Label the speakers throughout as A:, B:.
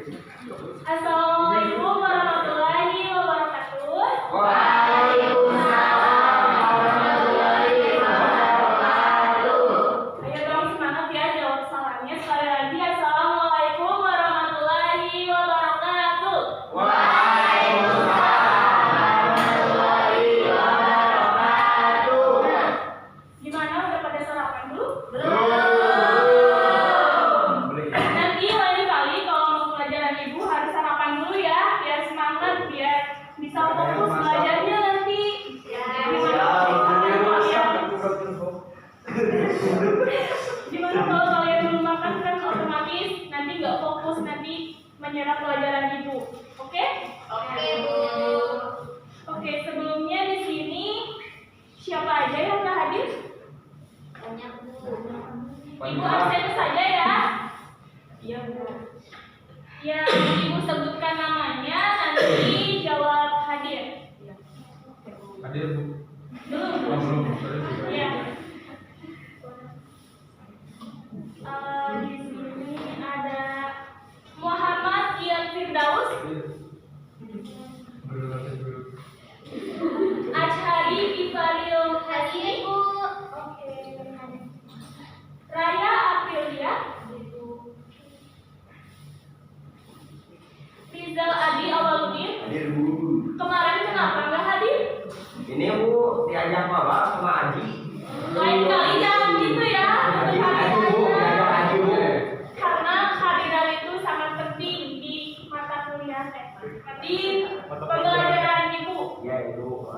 A: Assalamualaikum warahmatullahi wabarakatuh.
B: Waalaikumsalam warahmatullahi wabarakatuh.
A: Ayo dong semangat ya jawab salamnya sekali lagi. Assalamualaikum warahmatullahi wabarakatuh.
B: Waalaikumsalam warahmatullahi wabarakatuh.
A: Gimana udah pada sarapan dulu?
B: Belum.
A: Nanti lain kali kalau mau pelajaran ibu harus sarapan dulu ya, biar semangat, biar bisa fokus belajarnya nanti. Gimana kalau kalian belum makan kan otomatis nanti nggak fokus, nanti menyerap pelajaran ibu. Oke?
B: Oke, Bu.
A: Oke, sebelumnya di sini siapa aja yang nggak hadir?
B: Banyak, Bu.
A: Ibu absen saja ya. Iya, Bu. Ya, ibu sebutkan namanya, nanti jawab hadir.
C: Hadir, Bu.
A: Belum, Bu.
C: Belum.
A: Iya. Di sini ada Muhammad Ian Firdaus, Ashari Ifaril Hasini, oke. Raya Aprilia, Rizal Adi Awaludin.
D: Hadir, Bu.
A: Kemarin kenapa nggak hadir?
D: Ini Bu diajak Bapak sama Aji.
A: Lain kali jangan gitu ya.
D: Aji, Bu. Diajak Aji, Bu.
A: Karena kehadiran itu sangat penting di mata kuliah di pembelajaran ibu.
D: Ya, Ibu.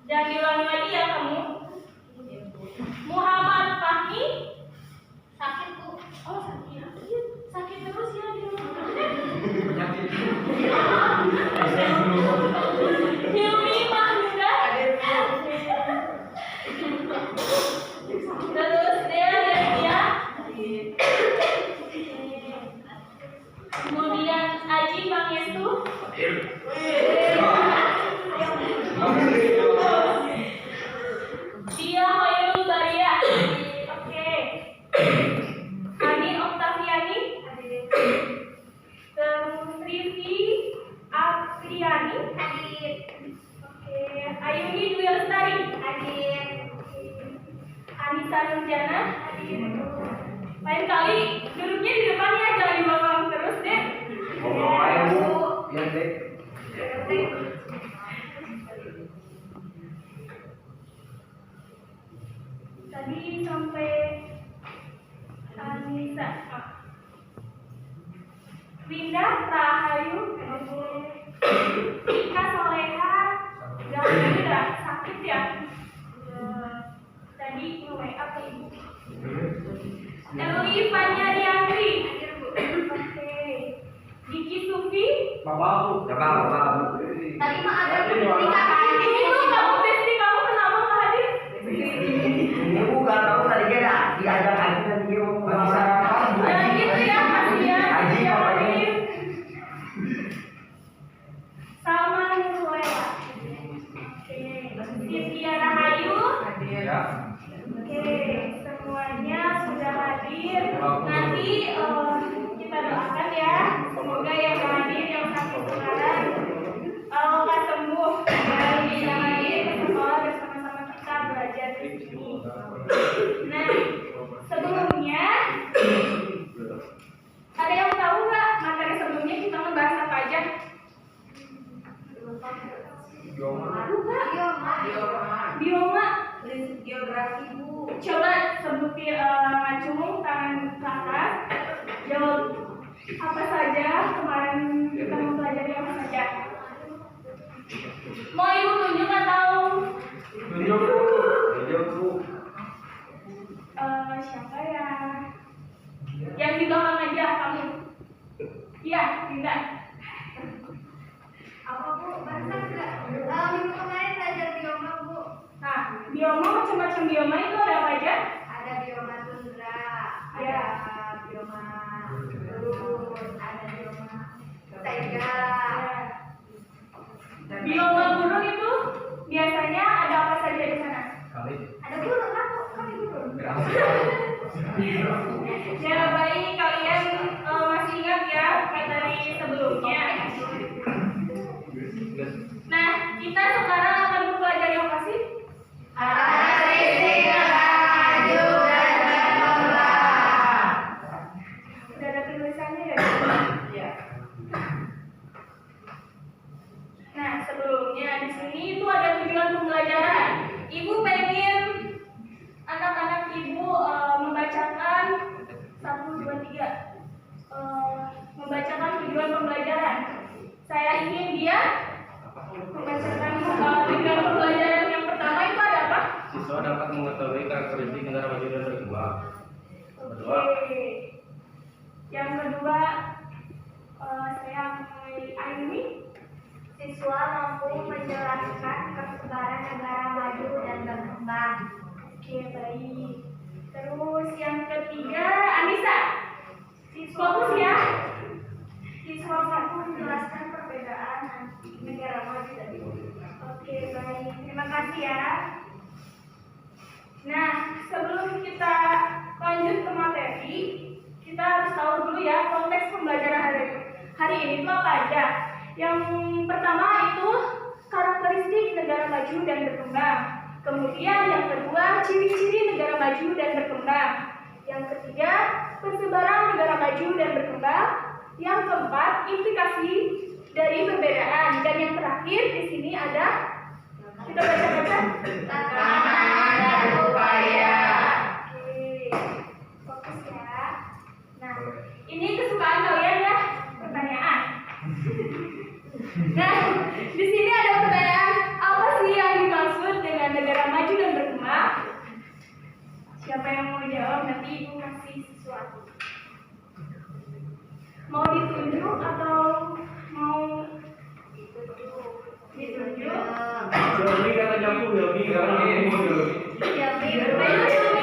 A: Jangan diulangi lagi ya kamu. Muhammad Fahmi. Sakit, Bu. Oh, sakit. Sakit terus ya di rumah. Hilmi Mahmуда. Terus dia. Kemudian Aji Pangestu. Dia Hoyrul Baria. Oke. Ani Oktaviani. Terus Rivi Apriani. Oke. Ayuni Dwi Lestari. Anissa Nurjana. Lain kali duduknya di depan ya, jangan di belakang terus deh.
D: Bapak ya, Bu. Lihat deh.
A: Tadi sampai Anissa. Winda Rahayu. Ika Soleha. Jangan udah sakit ya. Tadi nge-WA ke ibu. Elwi Fanyariandri. Oke. Diki Sufi.
D: Bapak, Bu. Bapak, Bu.
B: Tadi mah ada
A: Itu kamu besti kamu kenapa nggak hadir?
D: Ini Bu, nggak tahu tadi dia diajak Aji dan dia mau nggak bisa.
A: Jangan gitu ya, kasihan.
D: Aji, bapaknya.
A: Sama Nurlela. Oke. Cynthia Rahayu.
C: Ya.
A: Oke, semuanya sudah hadir. Nanti kita doakan ya, semoga yang hadir yang sakit sekarang lekas sembuh dan bisa hadir ke sekolah bersama-sama kita belajar di sini. Nah, sebelumnya ada yang tahu nggak materi sebelumnya kita ngebahas apa aja? Bioma.
B: Geografi, Bu.
A: Coba sebutin ngacung tangan ke atas. Jawab apa saja kemarin kita mempelajari apa saja. Mau ibu tunjuk atau
D: Tunjuk, Bu.
A: siapa ya? Yang di belakang aja kamu. Iya, tidak.
B: Apa, Bu? Bahasa enggak? Minggu kemarin belajar bioma, Bu.
A: Nah, bioma macam-macam bioma itu ada apa aja?
B: Ada bioma tundra,
A: Ya.
B: ada bioma gurun, ada bioma taiga.
A: Bioma gurun itu biasanya ada apa saja di sana?
C: Kali.
B: Ada gurun, kan? Kami gurun.
A: Ya baik, kalian masih ingat ya sebelumnya. Nah, kita sekarang akan mempelajari apa sih? Udah ada tulisannya ya? Iya. Nah, sebelumnya di sini itu ada tujuan pembelajaran. Ibu pengen anak-anak ibu membacakan 1, 2, 3 membacakan tujuan pembelajaran. Saya ingin dia membacakan tujuan pembelajaran yang pertama itu ada apa?
C: Siswa dapat mengetahui karakteristik negara maju dan berkembang. Kedua.
A: Oke. Yang kedua, saya mulai Aini.
B: Siswa mampu menjelaskan persebaran negara maju dan berkembang.
A: Oke, baik. Terus yang ketiga, Anissa. Fokus ya.
B: Siswa mampu menjelaskan perbedaan negara maju dan berkembang.
A: Oke, baik. Terima kasih ya. Nah, sebelum kita lanjut ke materi, kita harus tahu dulu ya konteks pembelajaran hari ini itu apa aja. Yang pertama itu karakteristik negara maju dan berkembang. Kemudian yang kedua, ciri-ciri negara maju dan berkembang. Yang ketiga, persebaran negara maju dan berkembang. Yang keempat, implikasi dari perbedaan. Dan yang terakhir di sini ada, kita baca-baca.
B: Tantangan dan upaya.
A: Oke, fokus ya. Nah, ini kesukaan kalian ya, pertanyaan. Nah, di sini ada pertanyaan, apa sih yang dimaksud dengan negara maju dan berkembang? Siapa yang mau jawab? Nanti ibu kasih sesuatu. Mau ditunjuk atau mau ditunjuk?
C: Yomi katanya aku Yomi karena ini Yomi.
A: Ayo Yumi.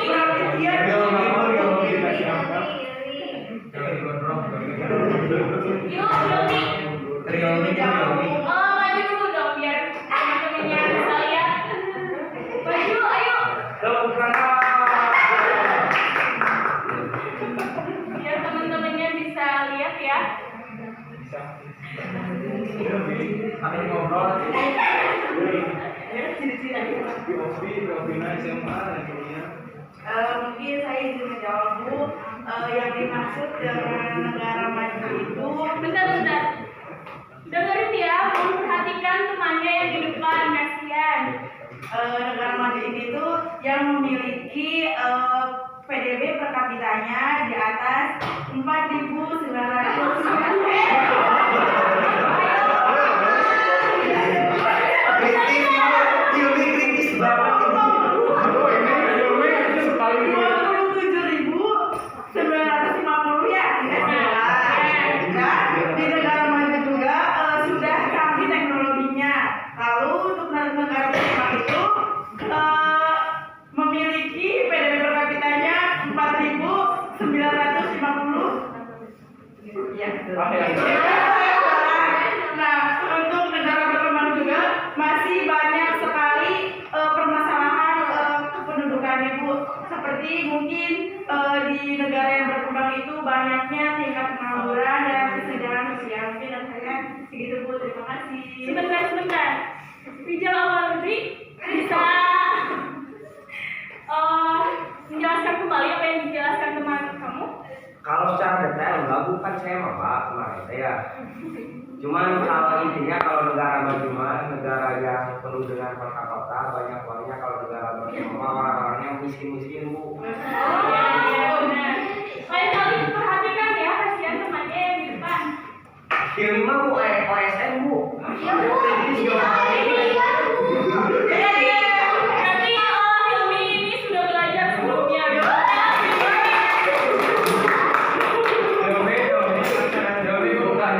A: Yuk Yomi. Oh, maju dulu dong biar teman-temannya bisa lihat. Maju, ayo. Biar teman-temannya bisa lihat ya.
C: Kami ngobrol.
E: Mungkin saya izin menjawab Bu, yang dimaksud dengan negara maju itu
A: Bentar. Dengerin ya, perhatikan temannya yang di depan, kasihan.
E: negara maju ini tuh yang memiliki PDB per kapitanya di atas 27.950 ya. Dan di negara maju juga sudah canggih teknologinya. Lalu untuk negara berkembang itu memiliki PDB per kapitanya 4.950. Ya. Nah, untuk negara berkembang juga masih banyak sekali permasalahan kependudukannya Bu. Seperti mungkin di negara yang berkembang itu banyaknya tingkat pengangguran dan kesenjangan sosial. Mungkin dari saya segitu Bu. Terima kasih.
A: Sebentar. Rijal Awaludri bisa menjelaskan kembali apa yang dijelaskan teman kamu?
D: Kalau secara detail enggak, bukan saya Bapak kemarin ya. Cuman kalau intinya kalau negara maju mah negara yang penuh dengan kota-kota banyak uangnya. Kalau negara berkembang orang-orangnya miskin-miskin Bu.
A: Benar. Lain kali perhatikan ya, kasihan temannya yang di depan.
D: Yang lima Bu, OSN Bu.
B: Ya Bu,
A: Nanti Hilmi ini sudah belajar sebelumnya.
C: Yomi bukan.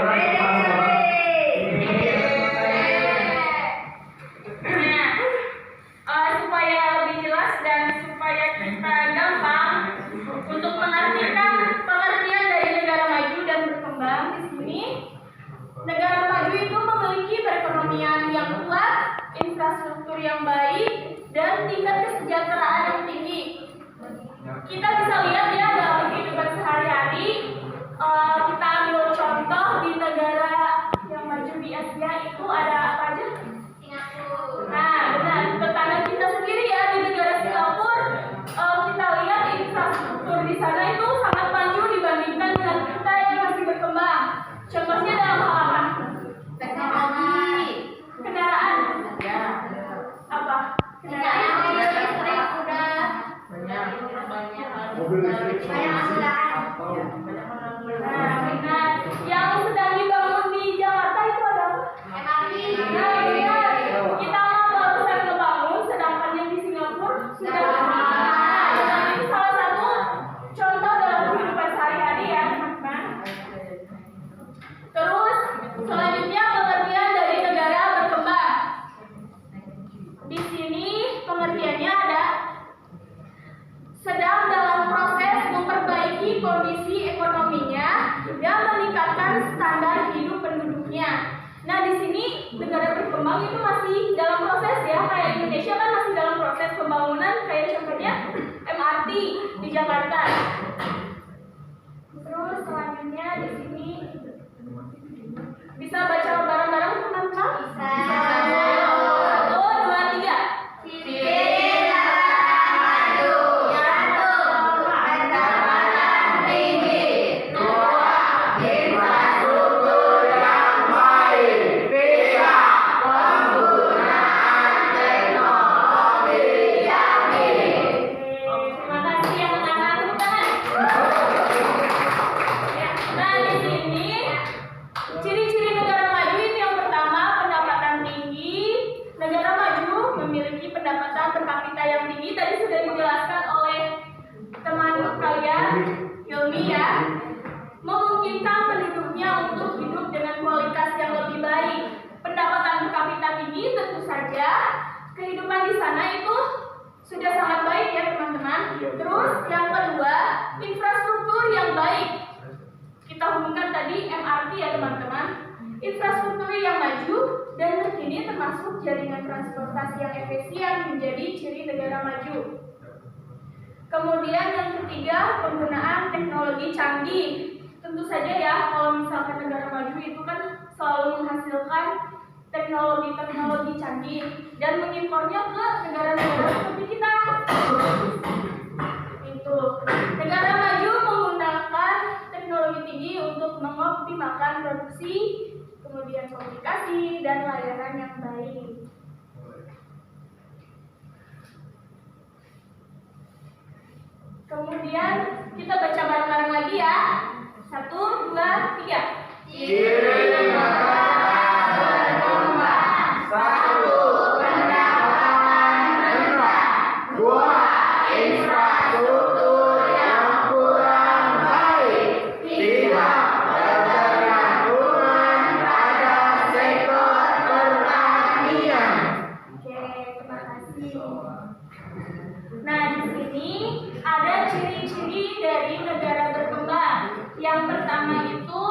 A: Nah, supaya lebih jelas dan supaya kita gampang untuk mengartikan pengertian dari negara maju dan berkembang di sini, negara maju itu memiliki perekonomian yang kuat, infrastruktur yang baik, dan tingkat kesejahteraan yang tinggi. Kita bisa lihat ya dalam kehidupan sehari-hari, kita ambil contoh di negara Nah, benar. Yang sedang dibangun di Jakarta itu ada apa?
B: MRT.
A: Nah, benar. Kita mah barusan ngebangun, sedangkan yang di Singapura sudah nah, ini salah satu contoh dalam kehidupan sehari-hari ya, teman-teman. Terus selanjutnya pengertian dari negara berkembang. Di sini pengertiannya ada sedang dalam proses memperbaiki kondisi ekonominya dan meningkatkan standar hidup penduduknya. Nah, di sini negara berkembang itu masih dalam proses ya, kayak Indonesia kan masih dalam proses pembangunan, kayak contohnya MRT di Jakarta. Terus selanjutnya di sini bisa baca bareng-bareng teman-teman?
B: Bisa.
A: 1, 2, 3. Terima kasih yang pertama, tepuk tangan. Nah, di sini ciri-ciri negara maju ini yang pertama pendapatan tinggi. Negara maju memiliki pendapatan per kapita yang tinggi. Tadi sudah dijelaskan oleh teman kalian, Hilmi ya. Memungkinkan penduduknya untuk hidup dengan kualitas yang lebih baik. Pendapatan per kapita tinggi tentu saja kehidupan di sana itu sudah sangat baik ya teman-teman. Terus yang kedua, infrastruktur yang baik. Kita hubungkan tadi MRT ya teman-teman. Infrastruktur yang maju dan terkini termasuk jaringan transportasi yang efisien menjadi ciri negara maju. Kemudian yang ketiga, penggunaan teknologi canggih. Tentu saja ya, kalau misalkan negara maju itu kan selalu menghasilkan teknologi-teknologi canggih dan mengimpornya ke negara-negara seperti kita. Itu negara maju menggunakan teknologi tinggi untuk mengoptimalkan produksi, kemudian komunikasi dan layanan yang baik. Kemudian kita baca bareng-bareng lagi ya. 1, 2, 3. Oke, terima kasih. Nah, di sini ada ciri-ciri dari negara berkembang. Yang pertama itu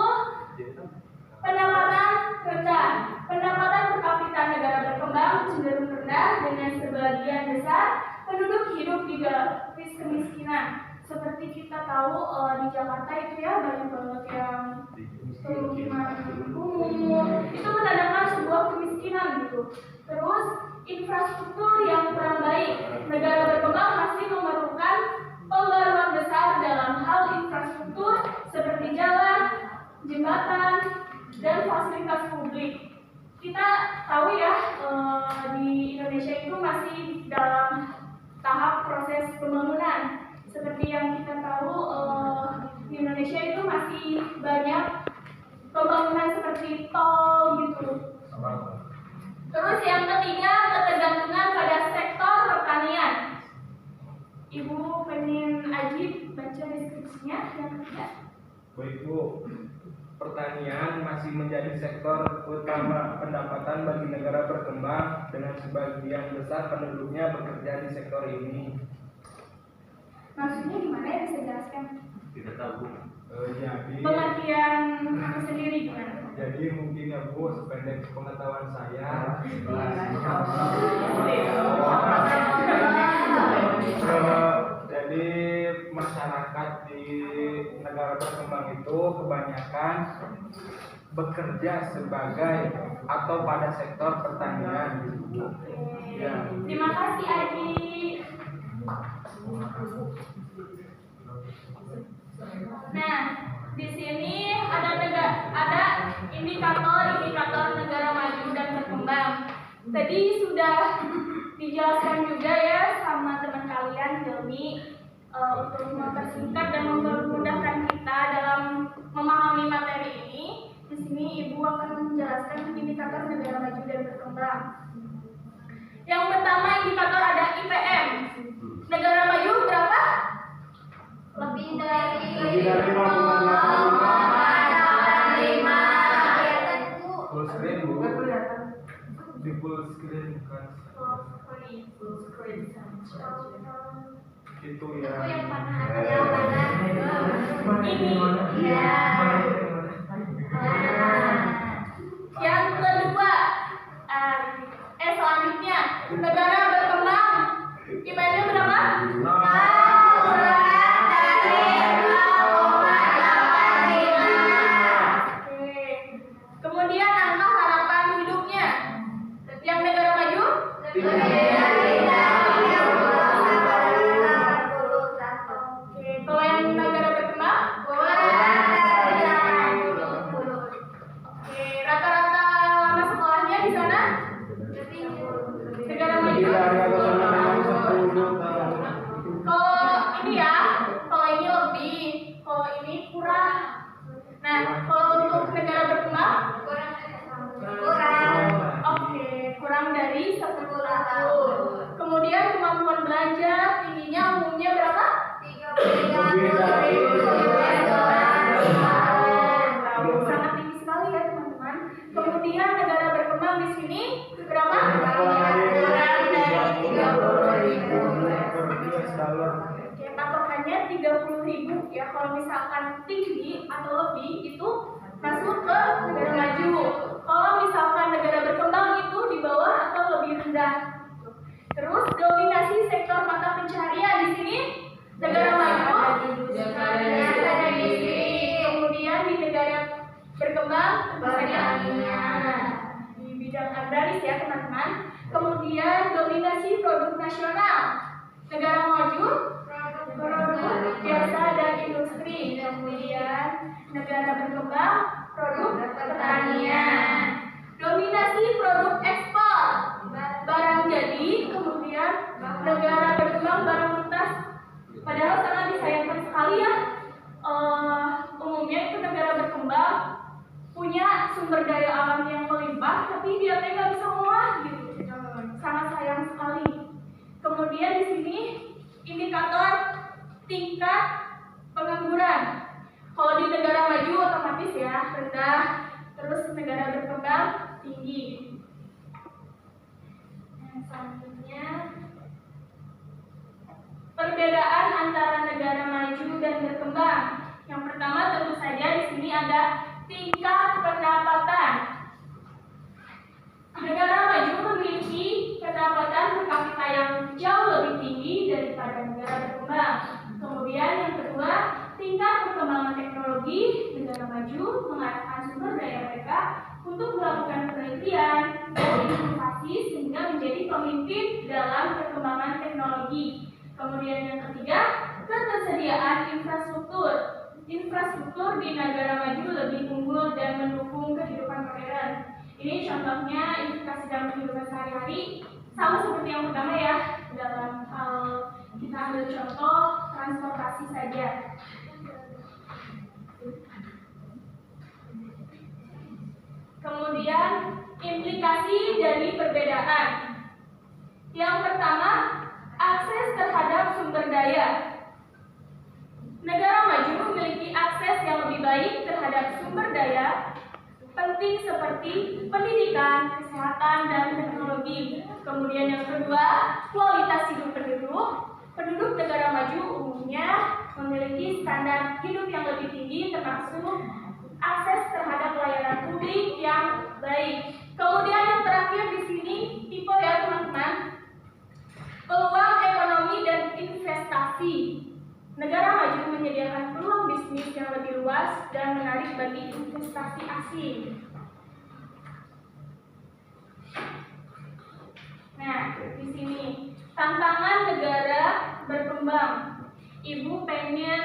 A: pendapatan rendah. Pendapatan per kapita negara berkembang cenderung rendah dengan sebagian besar penduduk hidup di garis kemiskinan. Seperti kita tahu di Jakarta itu ya banyak banget yang pemukiman kumuh. Itu menandakan sebuah kemiskinan gitu. Terus infrastruktur yang kurang baik. Negara berkembang masih memerlukan pembaruan besar dalam hal infrastruktur seperti jalan, jembatan, dan fasilitas publik. Kita tahu ya di Indonesia itu masih dalam tahap proses pembangunan. Seperti yang kita tahu di Indonesia itu masih banyak pembangunan seperti tol gitu. Terus yang ketiga, ketergantungan pada sektor pertanian. Ibu pengen Ajib baca deskripsinya yang ketiga.
F: Baik Bu, pertanian masih menjadi sektor utama pendapatan bagi negara berkembang dengan sebagian besar penduduknya bekerja di sektor ini.
A: Maksudnya gimana ya, bisa jelaskan?
C: Tidak tahu.
F: Jadi
A: Pengertian sendiri gimana?
F: mungkin ya Bu, sependek pengetahuan saya, jadi masyarakat di negara berkembang itu kebanyakan bekerja sebagai atau pada sektor pertanian gitu Bu. Ya.
A: Terima kasih Aji. Nah, di sini ada indikator negara maju dan berkembang. Tadi sudah dijelaskan juga ya sama teman kalian Hilmi untuk mempersingkat dan mempermudahkan kita dalam memahami materi ini, di sini Ibu akan menjelaskan indikator negara maju dan berkembang. Yang pertama indikator ada IPM. Negara maju berapa?
B: Lebih dari
F: 5,85.
B: 5,85.
F: Full screen Bu. Di full screen kan. Itu ya.
B: Yang mana? Yang mana?
A: Ini.
B: Iya.
A: Yang kedua, selanjutnya negara berkembang. IPM-nya berapa? Oke. Kemudian angka harapan hidupnya. Yang negara maju? Oke. Kalau yang negara berkembang? Oke. Rata-rata lama sekolahnya di sana? Negara maju? Kalau ini ya, kalau ini lebih, kalau ini kurang. Nah, kalau untuk negara berkembang, oke, kurang dari 10 tahun. Kemudian kemampuan belanja tingginya umumnya berapa? Sangat tinggi sekali ya teman-teman. Kemudian negara berkembang di sini berapa? Kurang dari 30.000. Oke, patokannya 30.000 ya. Kalau misalkan tinggi atau lebih itu masuk ke negara maju. Kalau misalkan negara berkembang itu di bawah atau lebih rendah. Terus dominasi sektor mata pencaharian di sini negara maju. Ada di sini. Kemudian di negara berkembang di bidang agraris ya teman-teman. Kemudian dominasi produk nasional. Negara maju produk jasa dan industri. Kemudian negara berkembang produk pertanian. Dominasi produk ekspor barang jadi. Kemudian negara berkembang barang mentah. Padahal sangat disayangkan sekali ya, umumnya itu negara berkembang punya sumber daya alam yang melimpah, tapi dia nggak bisa ngolah gitu. Sangat sayang sekali. Kemudian di sini indikator tingkat pengangguran. Kalau di negara maju otomatis ya rendah, terus negara berkembang tinggi. Nah, selanjutnya perbedaan antara negara maju dan berkembang. Yang pertama tentu saja di sini ada tingkat pendapatan. Negara maju memiliki pendapatan per kapita yang jauh lebih tinggi daripada negara berkembang. Kemudian yang kedua, tingkat perkembangan teknologi. Negara maju mengarahkan sumber daya mereka untuk melakukan penelitian dan inovasi sehingga menjadi pemimpin dalam perkembangan teknologi. Kemudian yang ketiga, ketersediaan infrastruktur. Infrastruktur di negara maju lebih unggul dan mendukung kehidupan modern. Ini contohnya indikasi dalam kehidupan sehari-hari, sama seperti yang pertama ya, dalam hal kita ambil contoh transportasi saja. Kemudian implikasi dari perbedaan. Yang pertama, akses terhadap sumber daya. Negara maju memiliki akses yang lebih baik terhadap sumber daya penting seperti pendidikan, kesehatan, dan teknologi. Kemudian yang kedua, kualitas hidup penduduk. Penduduk negara maju umumnya memiliki standar hidup yang lebih tinggi termasuk akses terhadap layanan publik yang baik. Kemudian yang terakhir di sini tipe ya teman-teman, peluang ekonomi dan investasi. Negara maju menyediakan peluang bisnis yang lebih luas dan menarik bagi investasi asing. Nah, di sini tantangan negara berkembang. Ibu pengen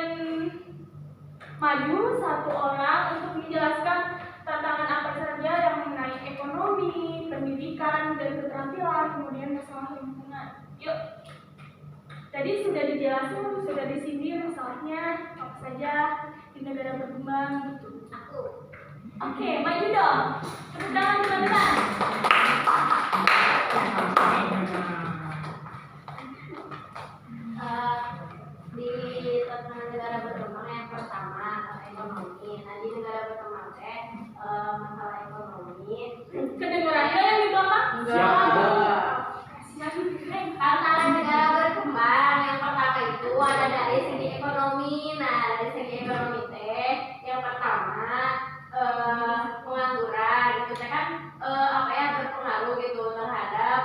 A: maju satu orang untuk menjelaskan tantangan apa saja yang mengenai ekonomi, pendidikan, dan keterampilan, kemudian masalah lingkungan. Yuk. Tadi sudah dijelaskan, sudah disindir masalahnya apa saja di negara berkembang gitu. Oke, maju dong. Tepuk tangan teman-teman.
B: Di negara berkembang yang pertama ekonomi. Nah di negara berkembang masalah ekonomi.
A: Kedengarannya yang di belakang?
C: Siap.
B: Karena negara berkembang yang pertama itu ada dari segi ekonomi. Nah dari segi ekonomi yang pertama pengangguran itu kan berpengaruh gitu terhadap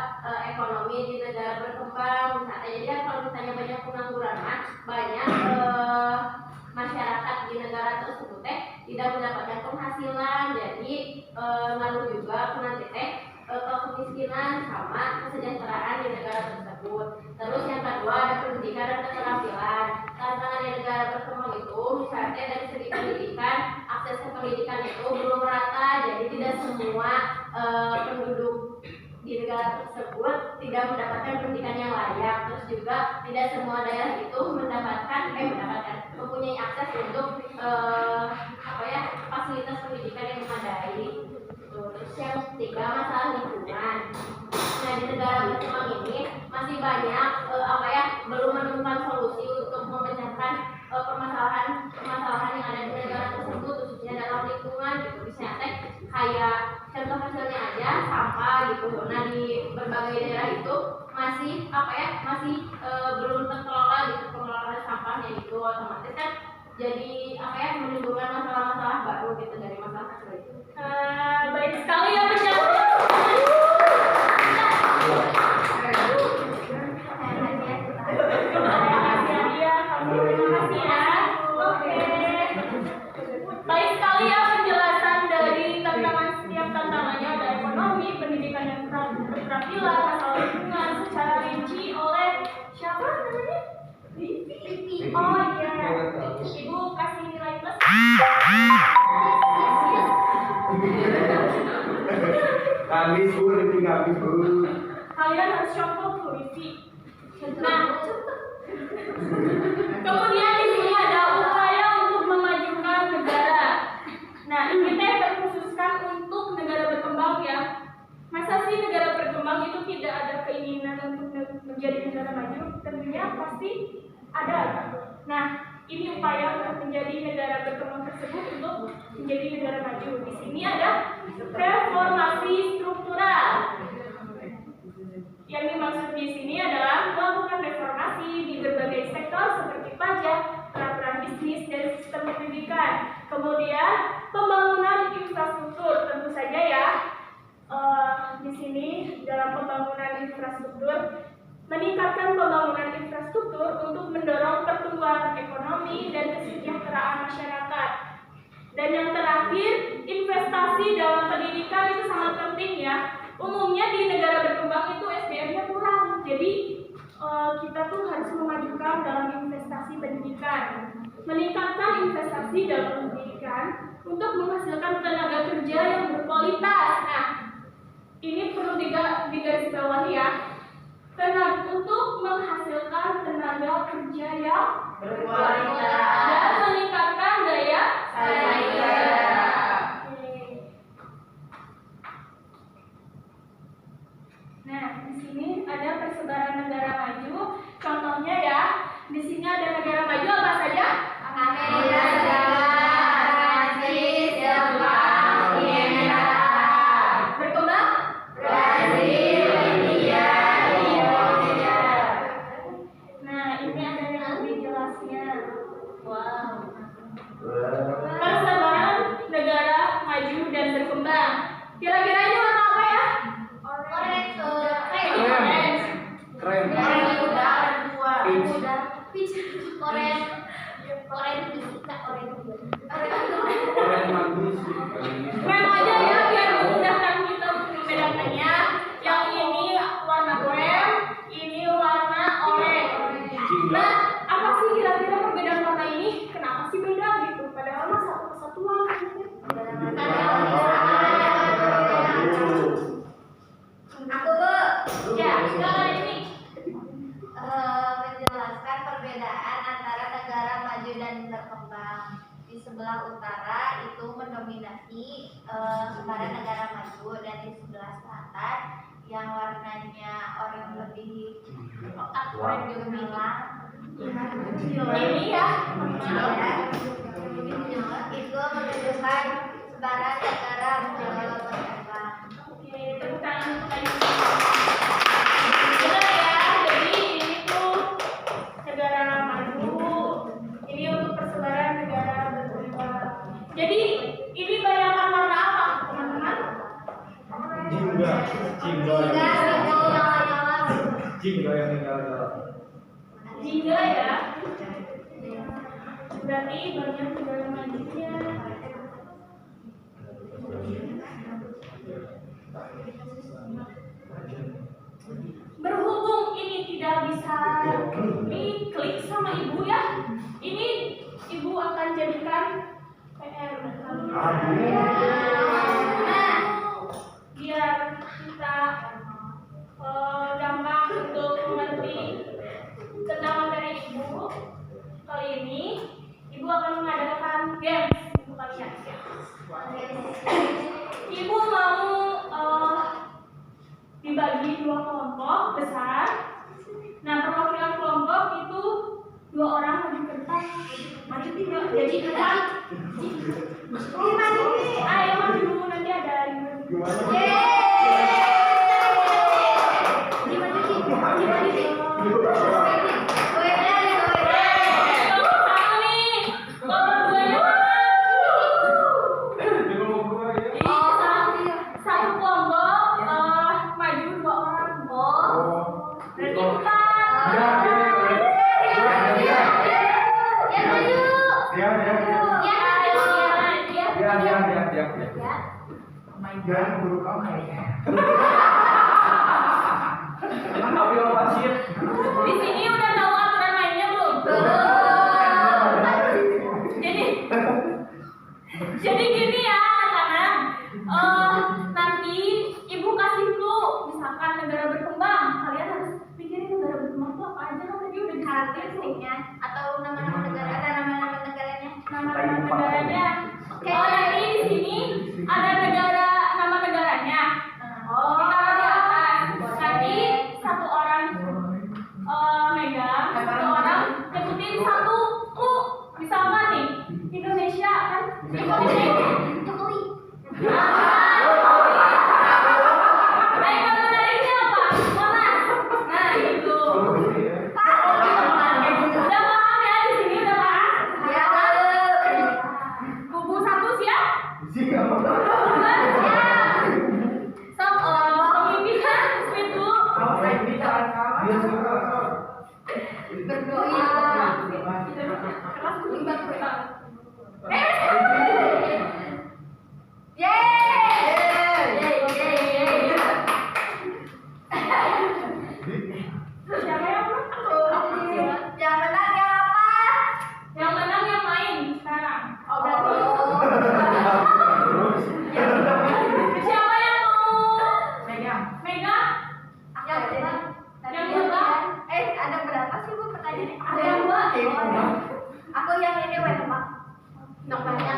B: ekonomi di negara berkembang. Misalnya jadi kalau misalnya banyak pengangguran banyak masyarakat di negara tersebut tidak mendapatkan penghasilan, jadi ngaruh juga kemiskinan sama kesejahteraan di negara tersebut. Terus yang kedua ada pendidikan dan keterampilan. Tantangan di negara berkembang itu misalnya dari segi pendidikan, akses ke pendidikan itu belum merata, jadi tidak semua penduduk di negara tersebut tidak mendapatkan pendidikan yang layak. Terus juga tidak semua daerah itu mempunyai akses untuk fasilitas pendidikan yang memadai. Terus yang ketiga masalah lingkungan. Nah di negara berkembang ini masih banyak belum menemukan solusi untuk memecahkan permasalahan yang ada di negara tersebut, khususnya dalam lingkungan gitu. Misalnya kayak contoh kecilnya aja sampah gitu. Nah di berbagai daerah itu masih belum terkelola gitu pengelolaan sampahnya itu, otomatis kan jadi menimbulkan masalah-masalah baru gitu dari masalah kecil itu.
A: Baik sekali ya penjelasan. Terima kasih ya. Oke. Baik sekali ya penjelasan dari setiap tantangannya, ada ekonomi, pendidikan dan keterampilan, masalah lingkungan secara rinci oleh siapa namanya? Livi. Oh iya. Ibu kasih nilai plus.
D: Habis bu.
A: Kalian harus contoh tuh Livi. Nah, kemudian di sini ada upaya untuk memajukan negara. Nah, ini terkhususkan untuk negara berkembang ya. Masa sih negara berkembang itu tidak ada keinginan untuk menjadi negara maju? Tentunya pasti ada. Nah, ini upaya untuk menjadi negara berkembang tersebut untuk menjadi negara maju. Di sini ada reformasi struktural. Yang dimaksud di sini adalah melakukan reformasi di berbagai sektor seperti pajak, peraturan bisnis, dan sistem pendidikan. Kemudian pembangunan infrastruktur, tentu saja ya. Di sini dalam pembangunan infrastruktur, meningkatkan pembangunan infrastruktur untuk mendorong pertumbuhan ekonomi dan kesejahteraan masyarakat. Dan yang terakhir, investasi dalam pendidikan itu sangat penting ya. Umumnya di negara berkembang itu SDM-nya kurang, jadi kita tuh harus memajukan dalam investasi pendidikan, meningkatkan investasi dalam pendidikan untuk menghasilkan tenaga kerja yang berkualitas. Nah, ini perlu digarisbawahi ya, untuk menghasilkan tenaga kerja yang berkualitas dan meningkatkan daya saing. Nah, di sini ada persebaran negara maju. Contohnya ya, di sini ada negara maju apa saja?
B: Amerika Serikat, Prancis, Jepang, Eropa.
A: Berkembang?
B: Brasil, India, Indonesia.
A: Nah, ini ada yang lebih jelasnya.
B: Wow.
A: Persebaran negara maju dan berkembang. Kira-kira ini warna apa ya?
F: Keren. Keren bagus.
A: Rem aja ya biar memudahkan kita untuk membedakannya. Yang ini warna krem, ini warna oranye. Nah, apa sih kira-kira perbedaan warna ini? Kenapa sih beda gitu? Padahal mah satu kesatuan.
B: Aku Bu.
A: Ya, silakan ini.
B: Penjelasan berkembang. Di sebelah utara itu mendominasi sebaran negara maju, dan di sebelah selatan yang warnanya orang lebih orang gemilang ini ya, itu menunjukkan sebaran negara berkembang.
A: Oke, tepuk tangan untuk Ayu. Benar ya, jadi ini tuh negara maju, ini untuk persebaran negara berkembang. Jadi ini bayangan warna apa, teman-teman?
F: Jingga yang nyala.
A: Jingga ya. Berarti banyak negara majunya. Berhubung ini tidak bisa diklik sama ibu ya, ini ibu akan jadikan PR. Nah, biar kita gampang untuk mengerti tentang materi ibu, kali ini ibu akan mengadakan games untuk kalian. Ibu mau dibagi dua kelompok besar. Nah, perwakilan kelompok itu 2 orang maju ke depan. Maju tiga, jadi 4. Ayo maju dulu, nanti ada satu kelompok maju 2 orang. Berarti 4.
F: Jangan buru kamu.
A: Di sini udah tahu aturan mainnya belum? Jadi gini ya anak-anak, nanti ibu kasih clue, misalkan negara berkembang, kalian harus pikirin negara berkembang itu apa aja, kan tadi udah
B: Karakteristiknya atau nama-nama negara, ada nama-nama negaranya.
A: nama-nama negaranya. Oh, nanti di sini ada negara, nama negaranya. Ditaruh di atas. Nanti satu orang megang, satu orang nyebutin satu clue. Misalkan nih, Indonesia kan? Indonesia.
B: Jokowi.
A: Ayo menariknya apa? Monas. Nah, itu. Udah paham ya di sini, udah paham?
B: Ya,
A: Kubu 1 siap?
F: Siap.
A: Sok, pemimpin kan? Itu.
F: Dia suka.
B: berdoa.
A: Siapa yang menang?
B: Yang menang yang apa?
A: Yang menang yang main sekarang.
B: Oh, berarti.
A: Siapa yang mau
E: Megang.
A: megang?
B: Yang menang.
A: Yang menang?
B: Ada berapa sih Bu pertanyaannya?
A: Ada yang 2.
B: Aku yang ini Pak. Yang banyak.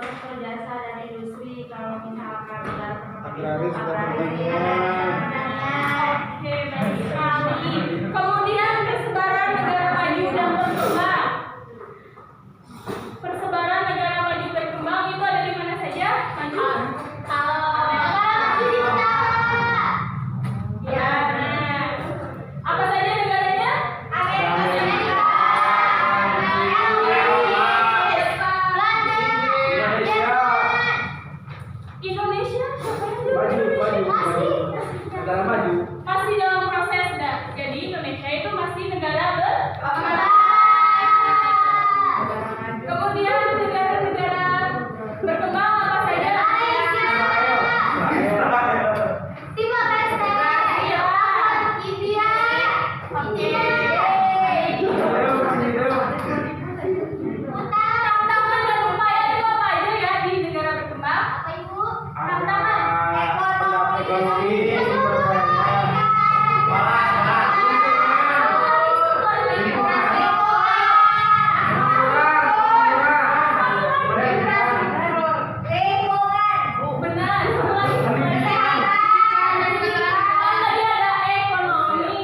A: sektor jasa dan industri. Kalau misalkan negara berkembang
F: Agraris dan pertanian.
A: Oke, baik sekali. Kemudian persebaran negara maju dan berkembang. Persebaran negara maju berkembang itu ada di mana saja? Maju. Ya, benar. Apa saja negaranya? Indonesia. Siapa yang
F: Maju. Negara maju.
A: masih dalam proses dah. Jadi Indonesia itu masih negara berkembang. Kemudian negara-negara berkembang apa saja? Tantangan dan upaya itu apa aja ya di negara berkembang?
F: Ekonomi.
A: Benar. Tadi ada ekonomi.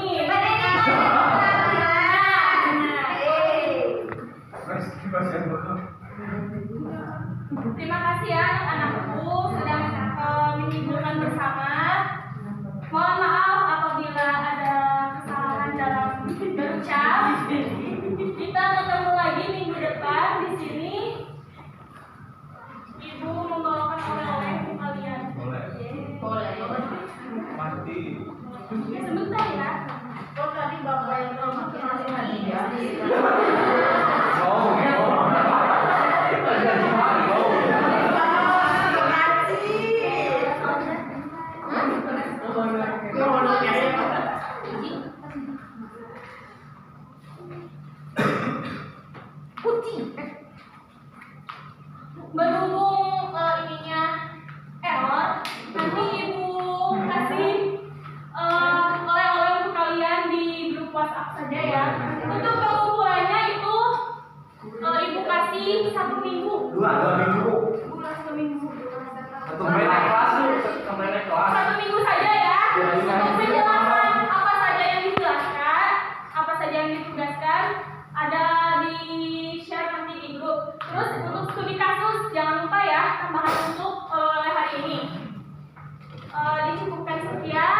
A: Terima kasih ya anak-anakku sudah menghiburkan bersama. Mohon maaf apabila ada kesalahan dalam berucap. Kita ketemu lagi minggu depan di sini. Ibu membawakan oleh-oleh untuk kalian.
B: Boleh.
F: Mati.
A: Ya, sebentar ya.
B: Kok tadi bapak yang masih hadiah?
A: Berhubung ininya error, nanti ibu kasih oleh-oleh untuk kalian di grup WhatsApp saja ya. Untuk pengumpulannya itu ibu kasih 1 minggu.
D: 2 minggu.
A: Satu minggu.
C: Sampai naik kelas tuh, sampai naik kelas.
A: 1 minggu saja ya. Untuk menjelaskan apa saja yang dijelaskan, apa saja yang ditugaskan, ada di share nanti di grup. Terus untuk studi kasus jangan lupa ya tambahan untuk oleh hari ini. Dicukupkan sekian.